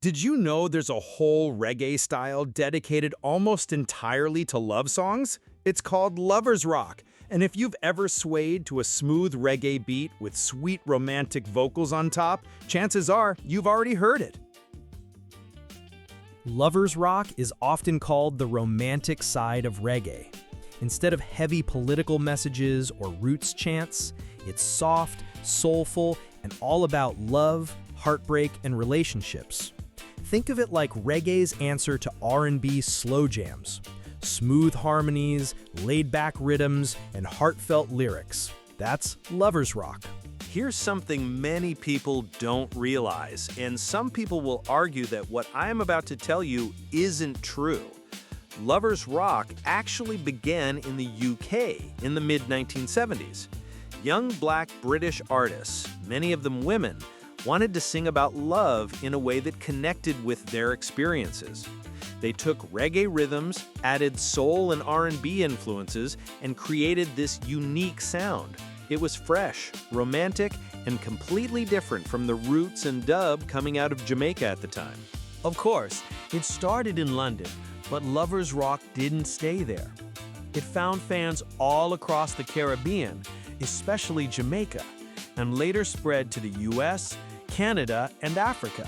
Did you know there's a whole reggae style dedicated almost entirely to love songs? It's called lovers rock. And if you've ever swayed to a smooth reggae beat with sweet romantic vocals on top, chances are you've already heard it. Lovers rock is often called the romantic side of reggae. Instead of heavy political messages or roots chants, it's soft, soulful, and all about love, heartbreak, and relationships. Think of it like reggae's answer to R&B slow jams. Smooth harmonies, laid-back rhythms, and heartfelt lyrics. That's lovers rock. Here's something many people don't realize, and some people will argue that what I'm about to tell you isn't true. Lovers rock actually began in the UK in the mid-1970s. Young black British artists, many of them women, wanted to sing about love in a way that connected with their experiences. They took reggae rhythms, added soul and R&B influences, and created this unique sound. It was fresh, romantic, and completely different from the roots and dub coming out of Jamaica at the time. Of course, it started in London, but lovers rock didn't stay there. It found fans all across the Caribbean, especially Jamaica, and later spread to the US, Canada, and Africa.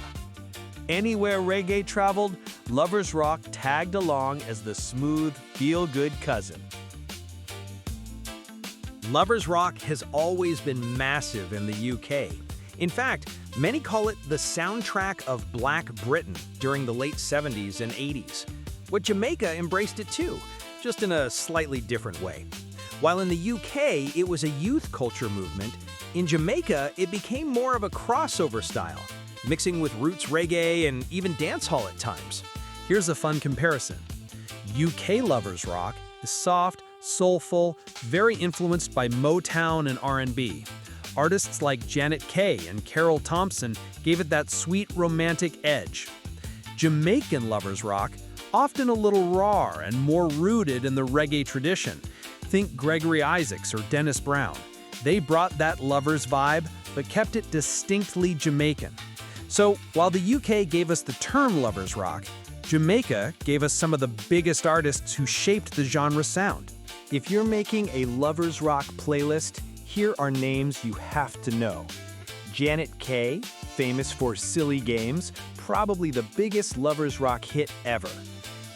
Anywhere reggae traveled, lovers rock tagged along as the smooth, feel-good cousin. Lovers rock has always been massive in the UK. In fact, many call it the soundtrack of Black Britain during the late 70s and 80s. But Jamaica embraced it too, just in a slightly different way. While in the UK it was a youth culture movement, in Jamaica it became more of a crossover style, mixing with roots reggae and even dancehall at times. Here's a fun comparison. UK lovers rock is soft, soulful, very influenced by Motown and R&B. Artists like Janet Kay and Carol Thompson gave it that sweet romantic edge. Jamaican lovers rock, often a little raw and more rooted in the reggae tradition. Think Gregory Isaacs or Dennis Brown. They brought that lovers vibe, but kept it distinctly Jamaican. So, while the UK gave us the term lovers rock, Jamaica gave us some of the biggest artists who shaped the genre sound. If you're making a lovers rock playlist, here are names you have to know. Janet Kay, famous for Silly Games, probably the biggest lovers rock hit ever.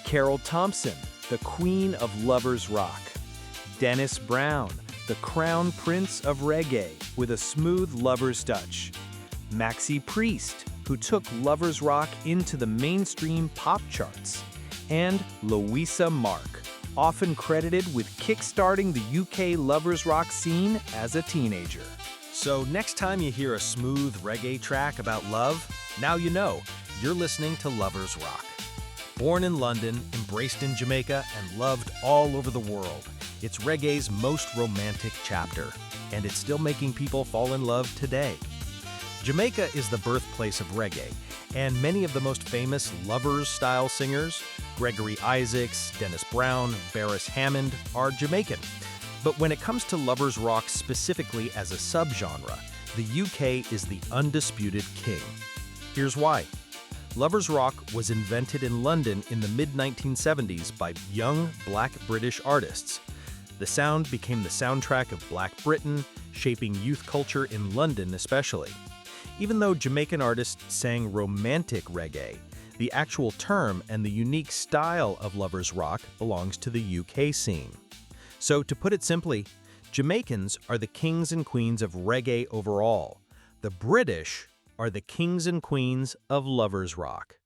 Carol Thompson, the queen of lovers rock. Dennis Brown, the crown prince of reggae with a smooth lover's touch. Maxi Priest, who took lovers rock into the mainstream pop charts. And Louisa Mark, often credited with kickstarting the UK lovers rock scene as a teenager. So next time you hear a smooth reggae track about love, now you know, you're listening to Lovers Rock. Born in London, embraced in Jamaica, and loved all over the world, it's reggae's most romantic chapter, and it's still making people fall in love today. Jamaica is the birthplace of reggae, and many of the most famous lovers-style singers, Gregory Isaacs, Dennis Brown, Beres Hammond, are Jamaican. But when it comes to lovers rock specifically as a subgenre, the UK is the undisputed king. Here's why. Lovers rock was invented in London in the mid-1970s by young black British artists. The sound became the soundtrack of Black Britain, shaping youth culture in London especially. Even though Jamaican artists sang romantic reggae, the actual term and the unique style of lovers rock belongs to the UK scene. So to put it simply, Jamaicans are the kings and queens of reggae overall. The British are the kings and queens of lovers rock.